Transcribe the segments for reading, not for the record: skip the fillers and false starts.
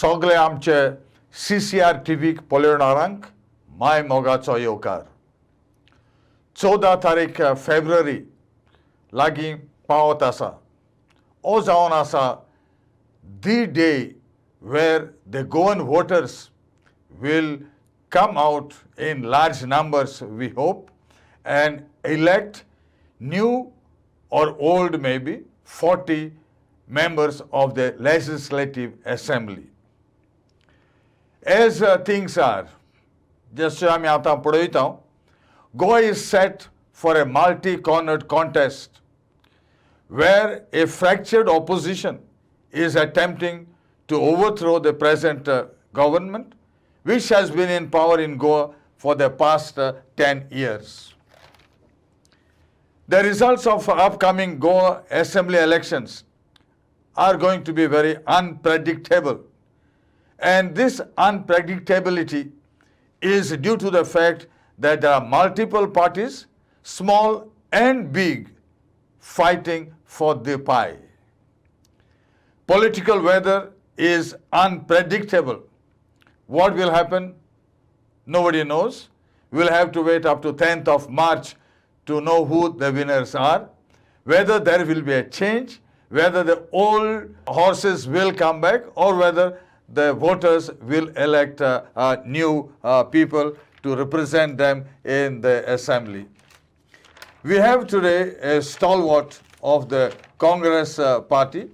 सगळे आमचे CCR टीव्हीक पळयणाऱ्यांक my मोगाचो येवकार. 14 तारीख फेब्रुवारी लागीं पावत आसा. हो जावन आसा the day where the Goan voters will come out in large numbers, we hope, and elect new or old maybe 40 members of the Legislative Assembly. As things are, just आमी आतां पळयता, Goa is set for a multi-cornered contest where a fractured opposition is attempting to overthrow the present government, which has been in power in Goa for the past 10 years. The results of upcoming Goa Assembly elections are going to be very unpredictable. And this unpredictability is due to the fact that there are multiple parties, small and big, fighting for the pie. Political weather is unpredictable. What will happen? Nobody knows. We'll have to wait up to 10th of March to know who the winners are, whether there will be a change, whether the old horses will come back, or whether the voters will elect new people to represent them in the assembly. We have today a stalwart of the Congress party.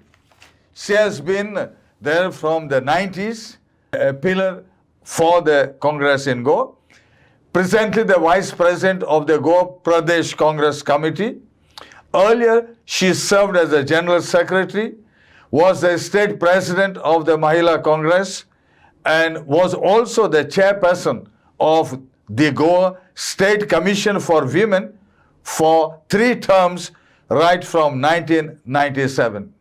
She has been there from the 90s, a pillar for the Congress in Goa. Presently the Vice President of the Goa Pradesh Congress Committee. Earlier, she served as the General Secretary, was the State President of the Mahila Congress, and was also the Chairperson of the Goa State Commission for Women for 3 terms right from 1997.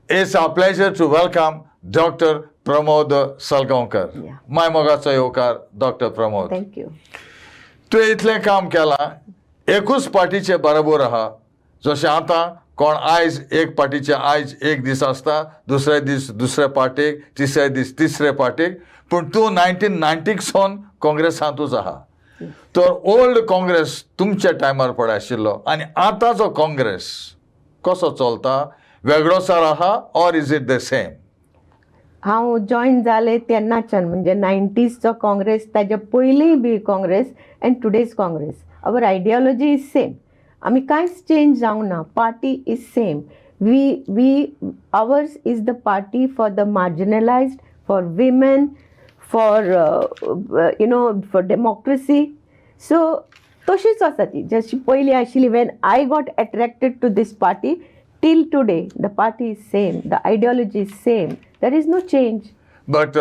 It's our pleasure to welcome Dr. Pramod Salgaocar. Yeah. My mogacho येवकार, Dr. Pramod. Thank you. तु इतलें काम केलां, एकूच पार्टीचे बरोबर आहा. जशें आतां कोण आयज एक पार्टीचे आयज एक दीस आसता, दुसरे दीस दुसरे पार्टीक, तिसरे दीस तिसरे पार्टीक, पूण तूं 1990 सावन काँग्रेसांतूच आहा. तर ओल्ड काँग्रेस तुमच्या टायमार पळय आशिल्लो आनी आतांचो काँग्रेस कसो चलता? वेगळोसार आहा or is it the same? हांव जॉईन जालें तेन्नाच्यान म्हणजे 90sचो काँग्रेस, ताजे पयलीं बी Congress and today's Congress. Our ideology is same. आमी कांयच चेंज जावंक ना. Party is same. Ours is the party for the marginalized, for women, for democracy. So तशीच आसा ती जशी पयलीं आशिल्ली. When I got attracted to this party, till today the party is same, the ideology is same, there is no change. But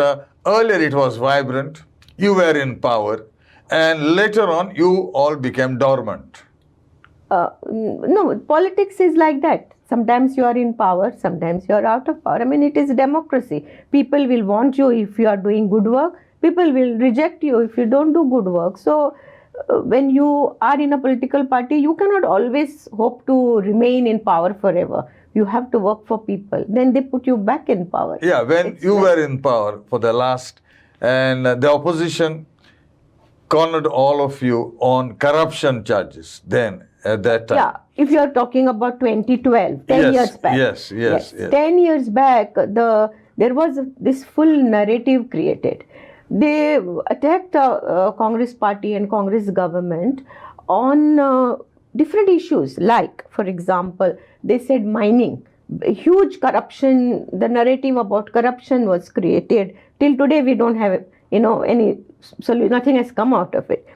earlier it was vibrant, you were in power, and later on you all became dormant. No, politics is like that. Sometimes you are in power, sometimes you are out of power. I mean, it is democracy. People will want you if you are doing good work. People will reject you if you don't do good work. So when you are in a political party, you cannot always hope to remain in power forever. You have to work for people. Then they put you back in power. Yeah, when you were in power for the last, and the opposition cornered all of you on corruption charges then, at that time. Yeah, if you are talking about 2012, 10 Yes, years back. yes. 10 years back, there was this full narrative created. They attacked Congress party and Congress government on different issues. Like, for example, they said mining, huge corruption. The narrative about corruption was created. Till today, we don't have any solution. Nothing has come out of it.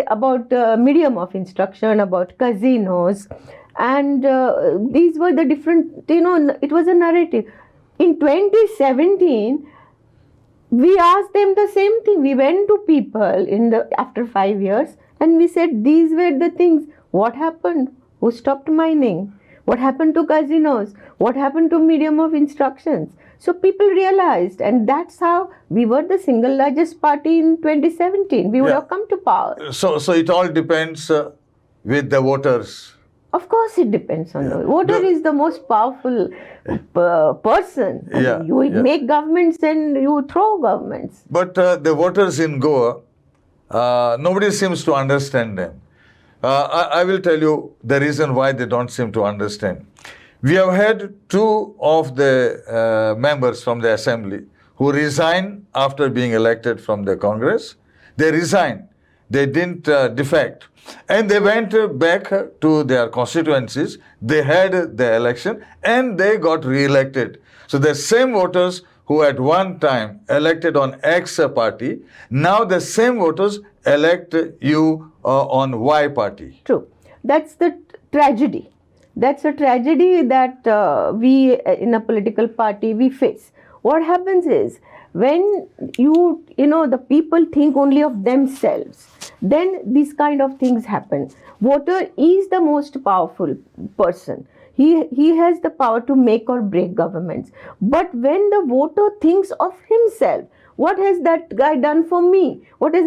About medium of instruction, about casinos, and these were the different. It was a narrative. In 2017. we asked them the same thing. We went to people after 5 years and we said these were the things. What happened? Who stopped mining? What happened to casinos? What happened to medium of instructions? So people realized, and that's how we were the single largest party in 2017. We would Yeah. have come to power. So it all depends with the voters. Of course, it depends on the voter. Is the most powerful person. I Yeah, mean, you yeah. make governments and you throw governments. But the voters in Goa, nobody seems to understand them. I will tell you the reason why they don't seem to understand. We have had two of the members from the assembly who resigned after being elected from the Congress. They resigned. They didn't defect. And they went back to their constituencies. They had the election and they got re-elected. So the same voters who at one time elected on X party, now the same voters elect you on Y party. True. That's the tragedy. That's a tragedy that we in a political party we face. What happens is when the people think only of themselves, then these kind of things happen. Voter is the most powerful person. He has the power to make or break governments. But when the voter thinks of himself, what has that guy done for me? What is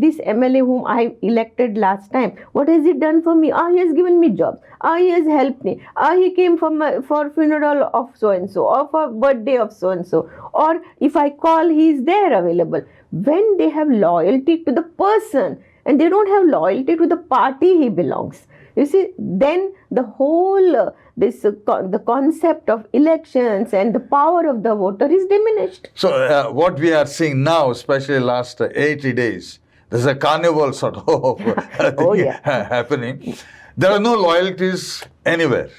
this MLA whom I elected last time? What has he done for me? He has given me jobs. He has helped me. He came for funeral of so and so, or for birthday of so and so. Or if I call, he is there available. When they have loyalty to the person and they don't have loyalty to the party he belongs, you see, then the whole the concept of elections and the power of the voter is diminished. So what we are seeing now, especially last 80 days, there's a carnival sort of thing happening. There are no loyalties anywhere.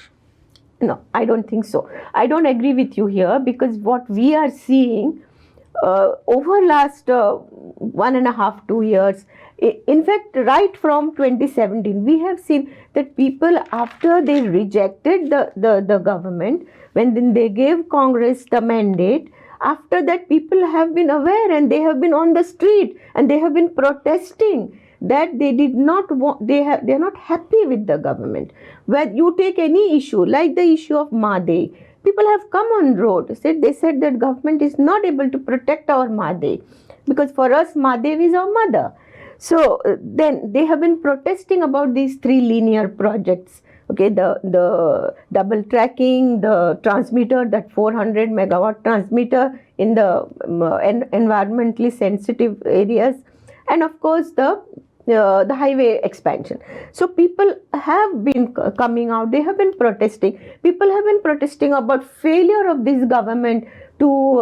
No, I don't think so. I don't agree with you here because what we are seeing over last 1.5, 2 years, in fact, right from 2017, we have seen that people, after they rejected the government, when then they gave Congress the mandate, after that people have been aware and they have been on the street and they have been protesting that they did not want, they are not happy with the government. When you take any issue, like the issue of Made, people have come on road. They said that government is not able to protect our Made because for us Mahadev is our mother. So then they have been protesting about these 3 linear projects. Okay, the double tracking, the transmitter, that 400 megawatt transmitter in the environmentally sensitive areas, and of course the highway expansion. So people have been coming out, they have been protesting. People have been protesting about failure of this government to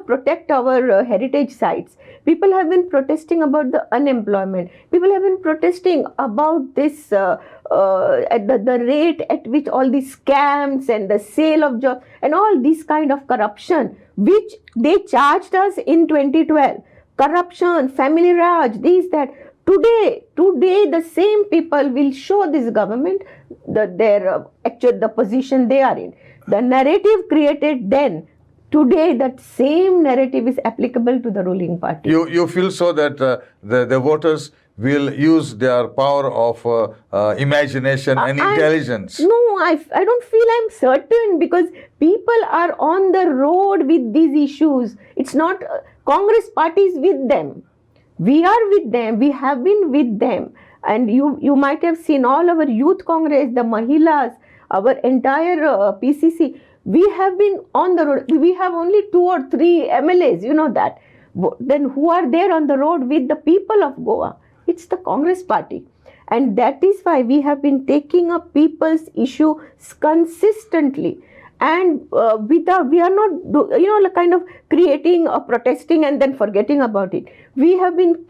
protect our heritage sites. People have been protesting about the unemployment. People have been protesting about this at the rate at which all these scams and the sale of jobs and all this kind of corruption which they charged us in 2012. Corruption, family raj, this, that. Today, the same people will show this government the position they are in. The narrative created then, today that same narrative is applicable to the ruling party. You feel so that the voters will use their power of imagination and intelligence? No, I don't feel I'm certain because people are on the road with these issues. It's not Congress party is with them. We are with them. We have been with them. And you might have seen all our youth Congress, the Mahilas, our entire PCC. We have been on the road. We have only 2 or 3 MLAs, you know that. Then who are there on the road with the people of Goa? It's the Congress party. And that is why we have been taking up people's issue consistently. And we are not, kind of creating or protesting and then forgetting about it. We have been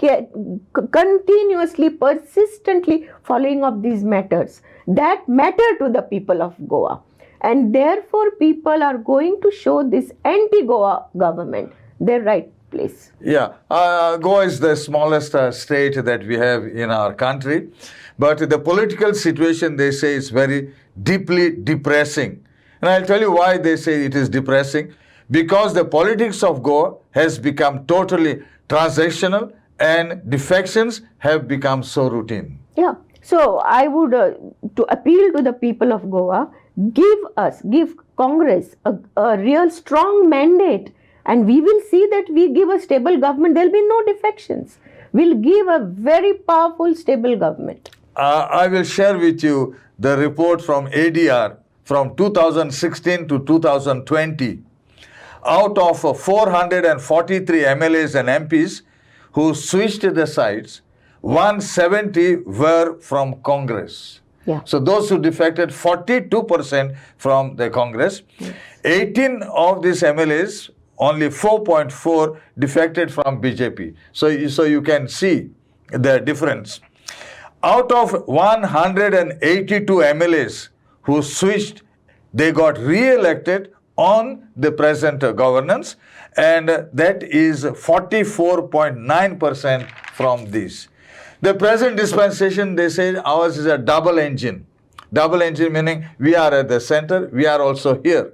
continuously, persistently following up these matters that matter to the people of Goa. And therefore, people are going to show this anti-Goa government their right place. Yeah, Goa is the smallest state that we have in our country. But the political situation, they say, is very deeply depressing. And I'll tell you why they say it is depressing. because the politics of Goa has become totally transactional and defections have become so routine. Yeah. So I would to appeal to the people of Goa, give Congress a real strong mandate, and we will see that we give a stable government. There will be no defections. We'll give a very powerful, stable government. I will share with you the report from ADR from 2016 to 2020. Out of 443 MLAs and MPs who switched the sides, 170 were from Congress. Yeah. So those who defected, 42% from the Congress. 18 of these MLAs, only 4.4 defected from BJP. So you can see the difference. Out of 182 MLAs who switched, they got re-elected on the present governance, and that is 44.9% from these. The present dispensation, they say ours is a double engine. Double engine meaning we are at the center, we are also here.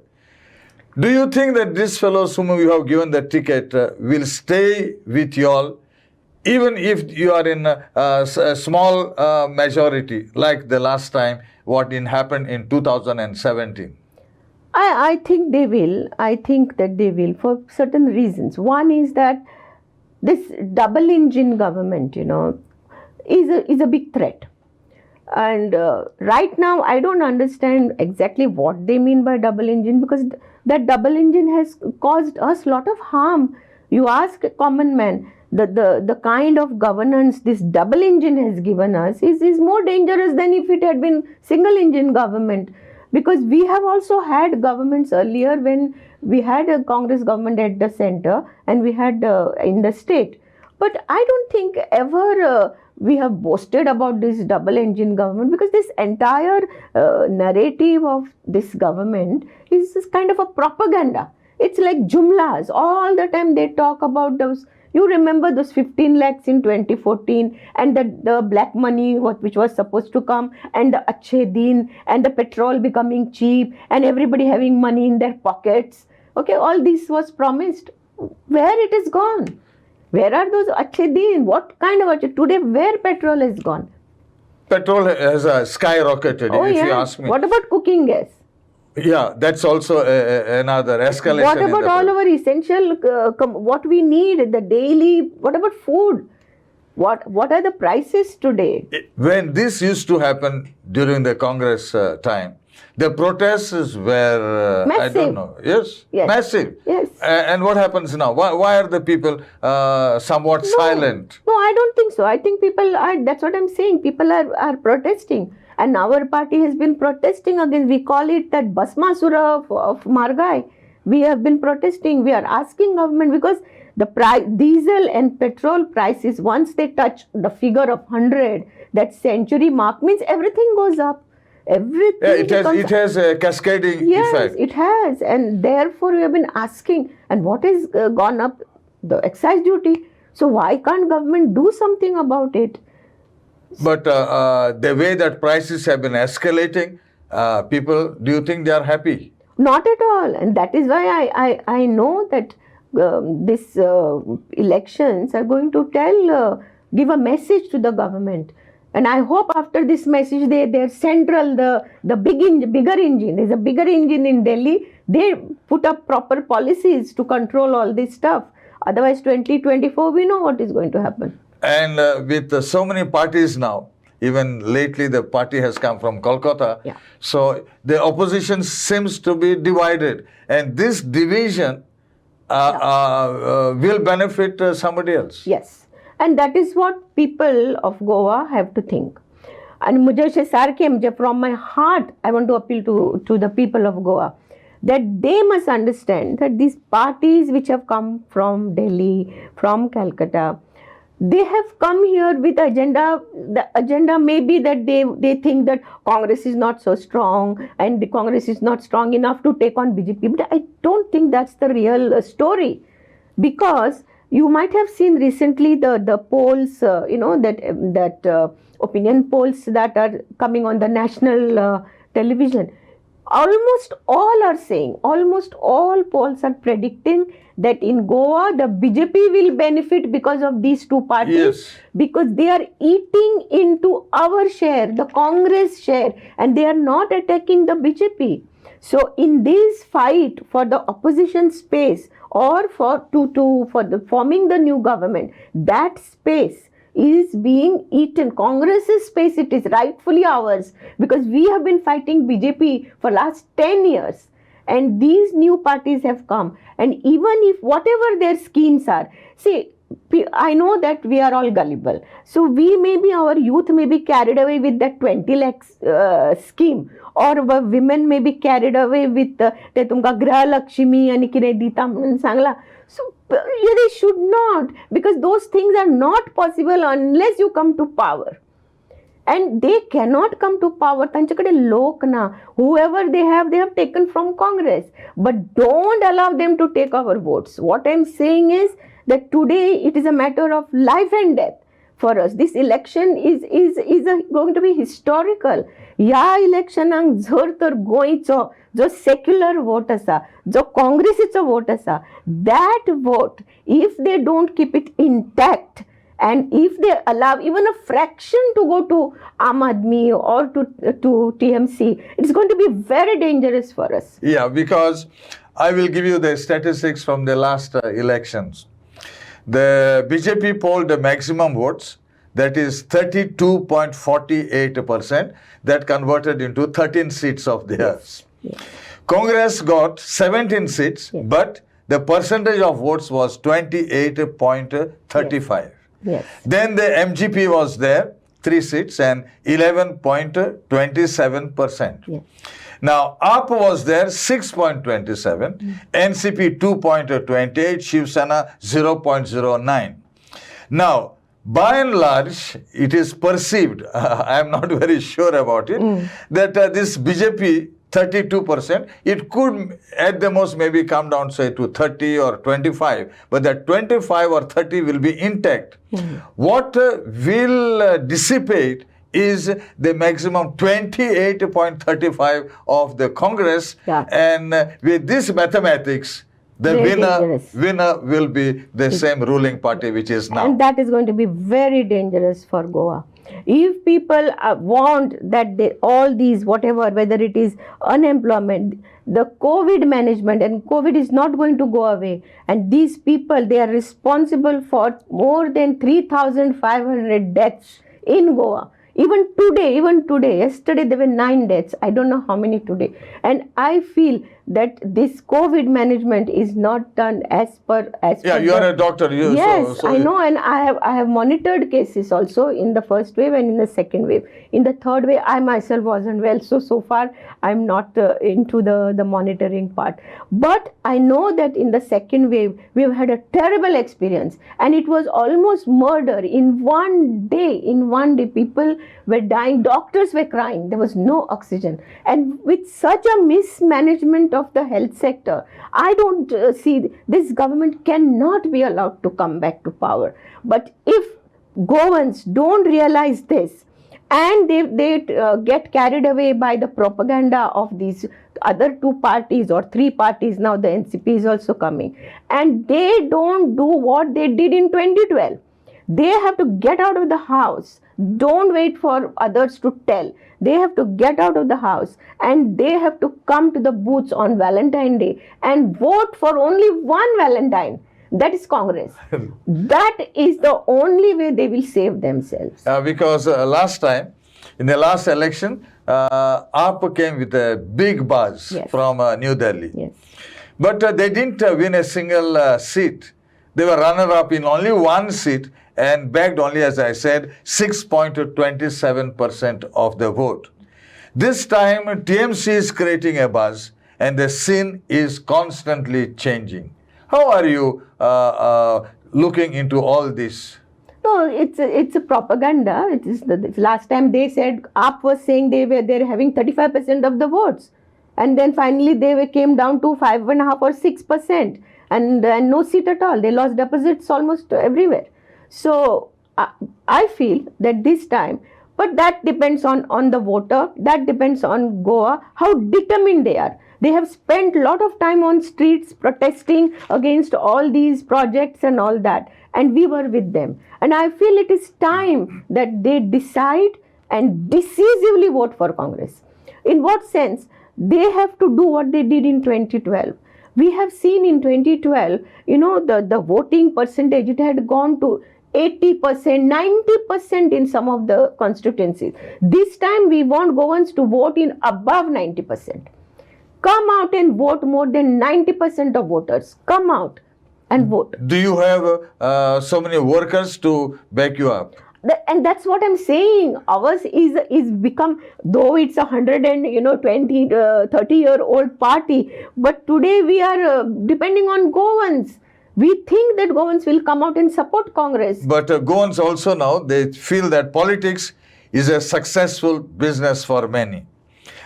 Do you think that these fellows whom you have given the ticket will stay with you all, even if you are in a small majority, like the last time what happened in 2017? I think they will. I think that they will for certain reasons. One is that this double engine government, is a big threat. And right now, I don't understand exactly what they mean by double engine, because that double engine has caused us a lot of harm. You ask a common man, the kind of governance this double engine has given us is more dangerous than if it had been single engine government. Because we have also had governments earlier when we had a Congress government at the center and we had in the state. But I don't think ever we have boasted about this double engine government, because this entire narrative of this government is kind of a propaganda. It's like jumlas. All the time they talk about those. You remember those 15 lakhs in 2014 and the black money which was supposed to come, and the Achhe Din and the petrol becoming cheap and everybody having money in their pockets. Okay, all this was promised. Where it is gone? Where are those Achhe Din? What kind of Achhe? Today, where petrol is gone? Petrol has skyrocketed, if you ask me. What about cooking gas? Yeah, that's also another escalation. What about all our essential, what we need, the daily, what about food? What are the prices today? When this used to happen during the Congress time, the protests were, massive. I don't know, yes. Massive. Yes. And what happens now? Why are the people somewhat silent? No, I don't think so. I think people are, that's what I'm saying, people are protesting. And our party has been protesting against, we call it that Basmasura of Margai. We have been protesting, we are asking government, because the diesel and petrol prices, once they touch the figure of 100, that century mark, means everything goes up. Everything. Yeah, it has a cascading effect. Yes, it has. And therefore we have been asking, and what has gone up? The excise duty. So why can't government do something about it? But the way that prices have been escalating, people, do you think they are happy? Not at all. And that is why I know that these elections are going to give a message to the government. And I hope after this message, their central, the bigger engine, there's a bigger engine in Delhi, they put up proper policies to control all this stuff. Otherwise, 2024, we know what is going to happen. And with so many parties now, even lately the party has come from Kolkata. Yeah. So the opposition seems to be divided. And this division will benefit somebody else. Yes. And that is what people of Goa have to think. And from my heart, I want to appeal to the people of Goa, that they must understand that these parties which have come from Delhi, from Calcutta, they have come here with agenda. The agenda may be that they think that Congress is not so strong and the Congress is not strong enough to take on BJP. But I don't think that's the real story, because you might have seen recently the polls, that opinion polls that are coming on the national television. almost all are saying, almost all polls are predicting that in Goa, the BJP will benefit because of these two parties, Yes. because they are eating into our share, the Congress share, and they are not attacking the BJP. So in this fight for the opposition space, or for the forming the new government, that space is being eaten. Congress's space, it is rightfully ours, because we have been fighting BJP for last 10 years, and these new parties have come, and even if whatever their schemes are, see, I know that we are all gullible, so our youth may be carried away with that 20 lakhs scheme, or women may be carried away with ते तुमका गृहलक्ष्मी आणि कितें दिता म्हणून Sangla. So they should not, because those things are not possible unless you come to power. And they cannot come to power. त्यांच्याकडे लोक ना, whoever they have taken from Congress. But don't allow them to take our votes. What I'm saying is that today it is a matter of life and death for us. This election is going to be historical. या इलेक्शनाक जर तर गोंयचो जो secular vote आसा, जो काँग्रेसीचो vote आसा, that vote, if they don't keep it intact, and if they allow even a fraction to go to Aam Aadmi or to TMC, it's going to be very dangerous for us. Yeah, because I will give you the statistics from the last elections. The BJP polled the maximum votes, that is 32.48%, that converted into 13 seats of theirs. Yes. Congress got 17 seats, Yes. but the percentage of votes was 28.35. Yes. Then the MGP was there, 3 seats and 11.27%. Yes. Now, AAP was there, 6.27, NCP 2.28, Shiv Sena 0.09. Now, by and large, it is perceived, I am not very sure about it, that this BJP 32%, it could at the most maybe come down, say, to 30 or 25, but that 25 or 30 will be intact. What will dissipate is the maximum 28.35 of the Congress, Yeah. and with this mathematics, the Very dangerous. winner will be the same ruling party which is now. And that is going to be very dangerous for Goa. If people want that all these, whatever, whether it is unemployment, the COVID management, and COVID is not going to go away, and these people, they are responsible for more than 3,500 deaths in Goa. Even today, yesterday there were 9 deaths. I don't know how many today. And I feel that this COVID management is not done as per. Yeah, you are a doctor. Yes, I know, and I have monitored cases also in the first wave and in the second wave. In the third wave, I myself wasn't well, so far I'm not into the monitoring part. But I know that in the second wave, we have had a terrible experience, and it was almost murder in one day. In one day, people were dying, doctors were crying, there was no oxygen. And with such a mismanagement of the health sector, I don't see, this government cannot be allowed to come back to power. But if Goans don't realize this, and they get carried away by the propaganda of these other 2 parties or 3 parties, now the NCP is also coming, and they don't do what they did in 2012. They have to get out of the house. Don't wait for others to tell. They have to get out of the house, and they have to come to the booths on Valentine Day and vote for only one Valentine. That is Congress. That is the only way they will save themselves. Because last time, in the last election, AAP came with a big buzz Yes. from New Delhi. Yes. But they didn't win a single seat. They were runner-up in only 1 seat and bagged only, as I said, 6.27% of the vote. This time, TMC is creating a buzz, and the scene is constantly changing. How are you looking into all this? No, it's a propaganda. It is the last time they said, AAP was saying they're having 35% of the votes, and then finally they came down to 5.5 or 6%, and no seat at all. They lost deposits almost everywhere. So I feel that this time But that depends on the voter, that depends on Goa, how determined they are. They have spent a lot of time on streets protesting against all these projects and all that. And we were with them. And I feel it is time that they decide and decisively vote for Congress. In what sense? They have to do what they did in 2012. We have seen in 2012, the voting percentage, it had gone to 80%, 90% in some of the constituencies. This time we want Goans to vote in above 90%. Come out and vote, more than 90% of voters. Come out and vote. Do you have so many workers to back you up? And that's what I'm saying. Ours is become, though it's 120, 30-year-old party, but today we are depending on Goans. We think that Goans will come out and support Congress. But Goans also now, they feel that politics is a successful business for many.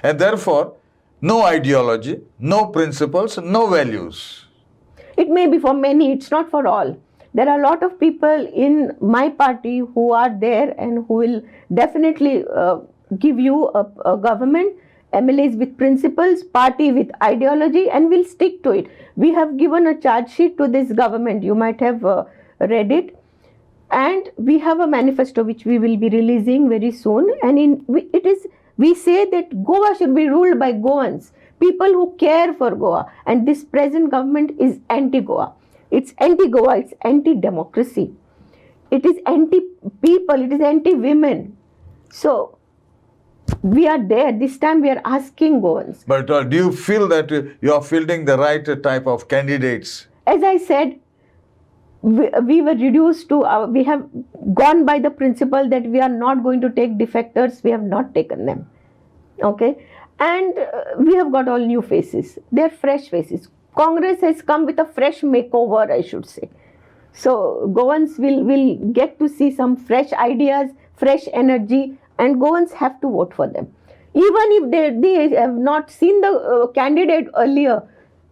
And therefore, no ideology, no principles, no values. It may be for many, it's not for all. There are a lot of people in my party who are there and who will definitely give you a government, MLAs with principles, party with ideology, and will stick to it. We have given a charge sheet to this government. You might have read it. And we have a manifesto which we will be releasing very soon. And we say that Goa should be ruled by Goans, people who care for Goa. And this present government is anti-Goa. It's anti-Goa, it's anti-democracy. It is anti-people, it is anti-women. So, we are there. This time we are asking Goans. But do you feel that you are fielding the right type of candidates? As I said, we were reduced to, we have gone by the principle that we are not going to take defectors. We have not taken them. Okay? And we have got all new faces. They are fresh faces. Congress has come with a fresh makeover, I should say. So Goans will get to see some fresh ideas, fresh energy, and Goans have to vote for them. Even if they have not seen the candidate earlier,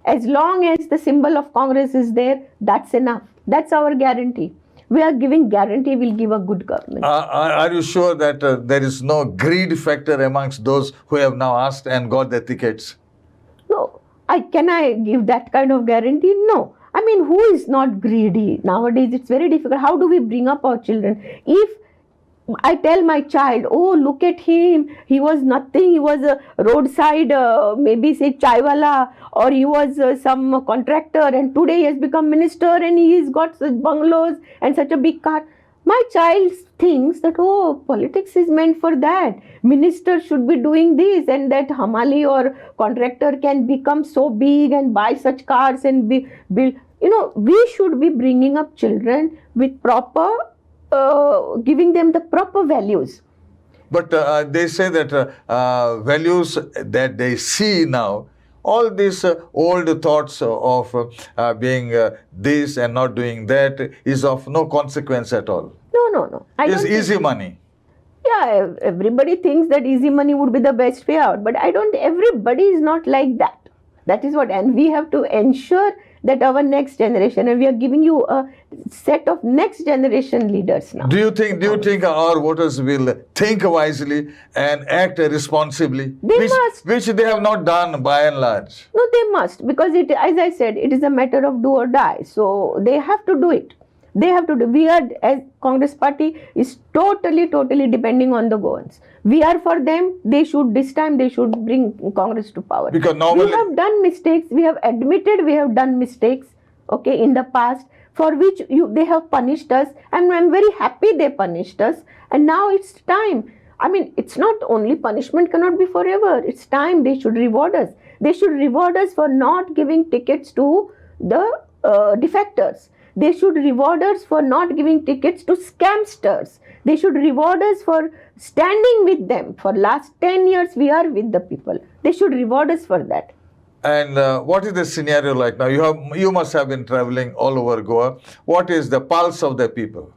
as long as the symbol of Congress is there, that's enough. That's our guarantee. We are giving guarantee we'll give a good government. Are you sure that there is no greed factor amongst those who have now asked and got the tickets? No. Can I give that kind of guarantee? No. I mean, who is not greedy? Nowadays, it's very difficult. How do we bring up our children? If I tell my child, oh, look at him, he was nothing, he was a roadside, maybe say chaiwala, or he was some contractor, and today he has become minister and he's got such bungalows and such a big car. My child thinks that, oh, politics is meant for that. Minister should be doing this, and that Hamali or contractor can become so big and buy such cars and build. We should be bringing up children with proper, giving them the proper values. But they say that values that they see now, all these old thoughts of being this and not doing that is of no consequence at all. No. It's easy money. Yeah, everybody thinks that easy money would be the best payout, but everybody is not like that. That is what, and we have to ensure that our next generation, and we are giving you a set of next generation leaders now. Do you think our voters will think wisely and act responsibly? They must. Which they have not done by and large. No, they must, because as I said, it is a matter of do or die. So they have to do it. They have to do. We are, as Congress party, is totally depending on the Goans. We are for them. This time they should bring Congress to power. Because normally we have done mistakes. We have admitted we have done mistakes, okay, in the past, for which they have punished us. And I'm very happy they punished us. And now it's time. I mean, it's not only punishment cannot be forever. It's time they should reward us. They should reward us for not giving tickets to the defectors. They should reward us for not giving tickets to scamsters. They should reward us for standing with them. For last 10 years, we are with the people. They should reward us for that. And what is the scenario like now? You must have been traveling all over Goa. What is the pulse of the people?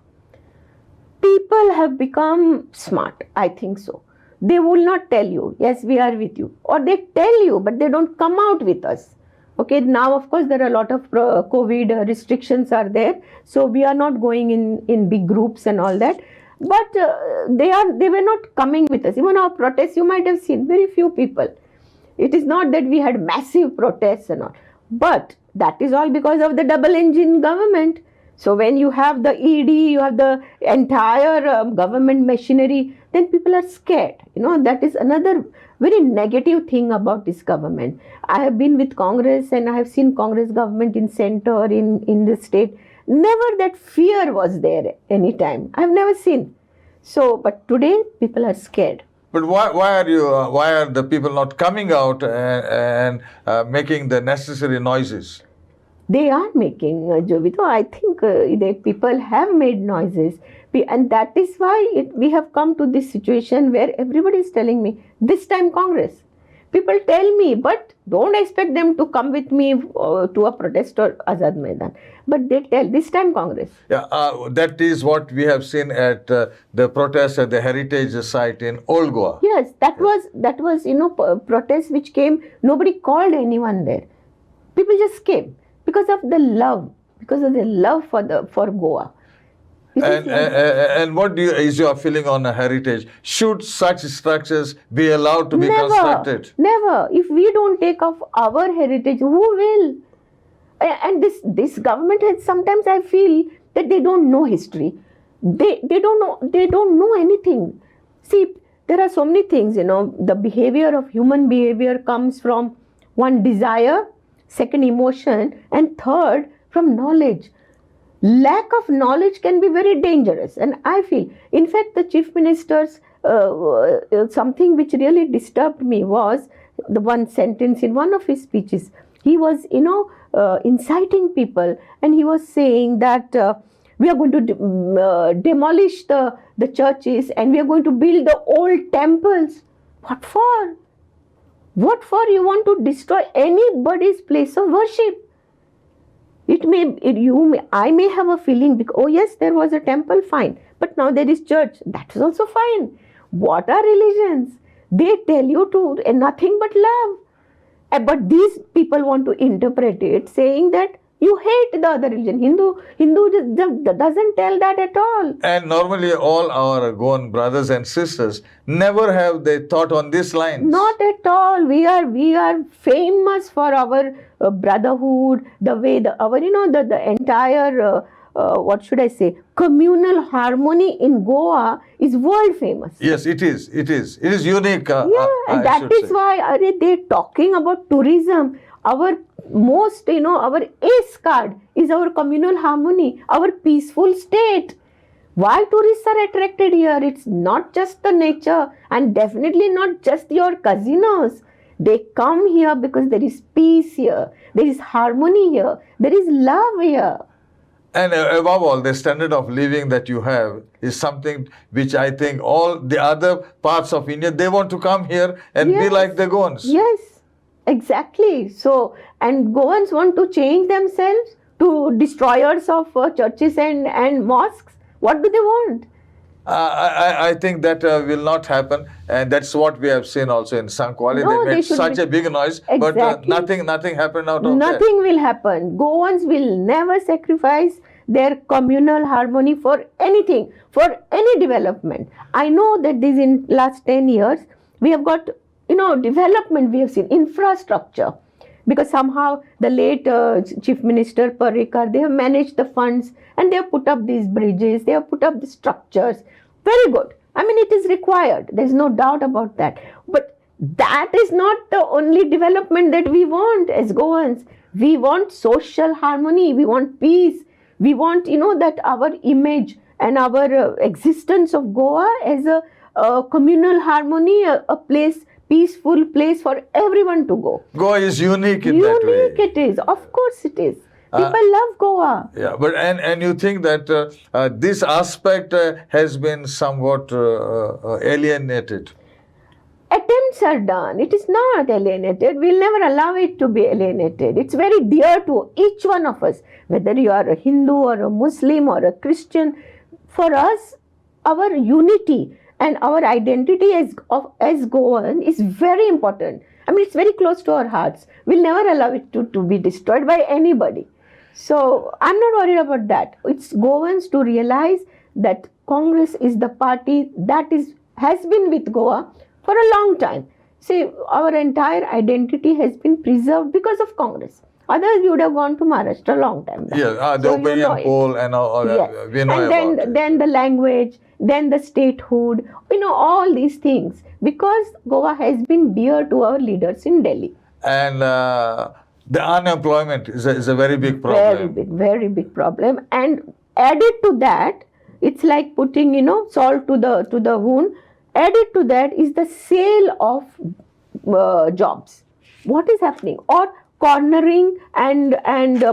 People have become smart, I think so. They will not tell you, yes, we are with you. Or they tell you, but they don't come out with us. Okay, now of course there are a lot of COVID restrictions are there. So we are not going in big groups and all that. But they were not coming with us. Even our protests, you might have seen very few people. It is not that we had massive protests and all, but that is all because of the double engine government. So when you have the ED, you have the entire government machinery, then people are scared. That is another very negative thing about this government. I have been with Congress and I have seen Congress government in center, in the state. Never that fear was there anytime. I have never seen. So, but today people are scared. But why are the people not coming out and making the necessary noises? They are making, Jovito. I think the people have made noises. And that is why we have come to this situation where everybody is telling me, this time Congress. People tell me, but don't expect them to come with me to a protest or Azad Maidan. But they tell, this time Congress. Yeah, that is what we have seen at the protest at the heritage site in Old Goa. Yes, that was protest which came. Nobody called anyone there. People just came because of the love for Goa. And what is your feeling on a heritage? Should such structures be allowed to be constructed? Never. If we don't take off our heritage, who will? And this government has, sometimes I feel that they don't know history. They don't know anything. See, there are so many things, the behavior of human behavior comes from one, desire, second, emotion, and third, from knowledge. Lack of knowledge can be very dangerous, and I feel, in fact, the chief minister's something which really disturbed me was the one sentence in one of his speeches. He was, inciting people, and he was saying that we are going to demolish the churches and we are going to build the old temples. What for? What for? You want to destroy anybody's place of worship? I may have a feeling, because, oh yes, there was a temple, fine. But now there is church, that is also fine. What are religions? They tell you to nothing but love. But these people want to interpret it saying that you hate the other religion. Hindu doesn't tell that at all. And normally all our Goan brothers and sisters never have they thought on this line. Not at all. We are famous for our brotherhood, the way the entire what should I say, communal harmony in Goa is world famous. Yes, it is. It is unique. And that is why they're talking about tourism. Our most, our ace card is our communal harmony, our peaceful state. Why tourists are attracted here? It's not just the nature, and definitely not just your casinos. They come here because there is peace here, there is harmony here, there is love here. And above all, the standard of living that you have is something which I think all the other parts of India, they want to come here and be like the Goans. Yes, exactly. So, and Goans want to change themselves to destroyers of churches and mosques. What do they want? I think that will not happen, and that's what we have seen also in Sankwali. No, they made such a big noise, but nothing happened out of that. Nothing will happen. Goans will never sacrifice their communal harmony for anything, for any development. I know that this in last 10 years, we have got, development, we have seen infrastructure. Because somehow the late Chief Minister Parrikar, they have managed the funds and they have put up these bridges, they have put up the structures. Very good. I mean, it is required. There is no doubt about that. But that is not the only development that we want as Goans. We want social harmony. We want peace. We want, that our image and our existence of Goa as a communal harmony, a place, peaceful place for everyone to go. Goa is unique in that way. Unique it is. Of course it is. People love Goa. Yeah, but and you think that this aspect has been somewhat alienated? Attempts are done. It is not alienated. We'll never allow it to be alienated. It's very dear to each one of us, whether you are a Hindu or a Muslim or a Christian. For us, our unity and our identity as Goan is very important. I mean, it's very close to our hearts. We'll never allow it to be destroyed by anybody. So, I'm not worried about that. It's Goans to realize that Congress is the party that has been with Goa for a long time. See, our entire identity has been preserved because of Congress. Otherwise, we would have gone to Maharashtra a long time back. Yeah, the So you opinion know it. poll and all, Yes. we know And about it. then the language, then the statehood, all these things, because Goa has been dear to our leaders in Delhi. And the unemployment is a very big problem. Very big problem. And added to that, it's like putting salt to the wound. Added to that is the sale of jobs. What is happening? Or cornering and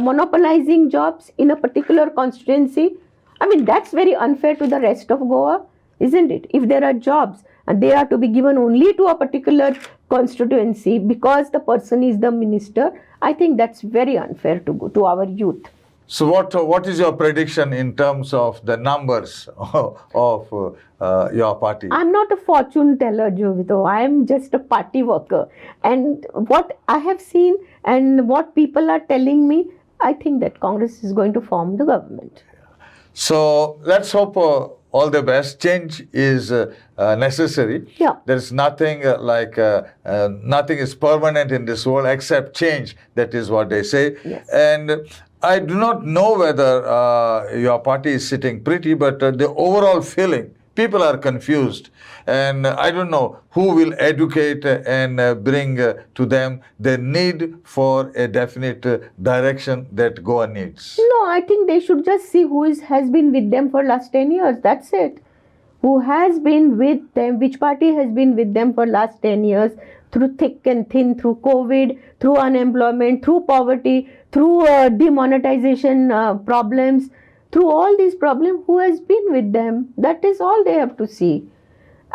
monopolizing jobs in a particular constituency. I mean, that's very unfair to the rest of Goa, isn't it? If there are jobs and they are to be given only to a particular constituency because the person is the minister, I think that's very unfair to our youth. So what is your prediction in terms of the numbers of your party? I'm not a fortune teller, Jovito. I am just a party worker. And what I have seen and what people are telling me, I think that Congress is going to form the government. So let's hope all the best. Change is necessary. Yeah. There is nothing nothing is permanent in this world except change. That is what they say. Yes. And I do not know whether your party is sitting pretty, but the overall feeling, people are confused. And I don't know who will educate and bring to them the need for a definite direction that Goa needs. No, I think they should just see who has been with them for last 10 years. That's it. Who has been with them, which party has been with them for last 10 years, through thick and thin, through COVID, through unemployment, through poverty, through demonetization problems, through all these problems, who has been with them. That is all they have to see.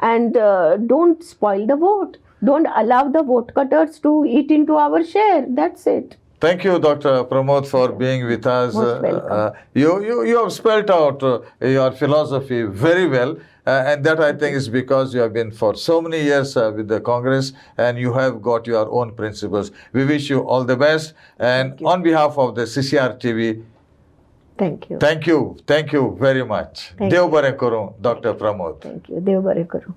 And don't spoil the vote. Don't allow the vote cutters to eat into our share. That's it. Thank you, Dr. Pramod, for being with us. Most welcome. You have spelled out your philosophy very well, and that I think is because you have been for so many years with the Congress and you have got your own principles. We wish you all the best, and on behalf of the CCR TV, Thank you. thank you very much. Thank Dev bare karu, Dr. Pramod. Thank you. Dev bare karu.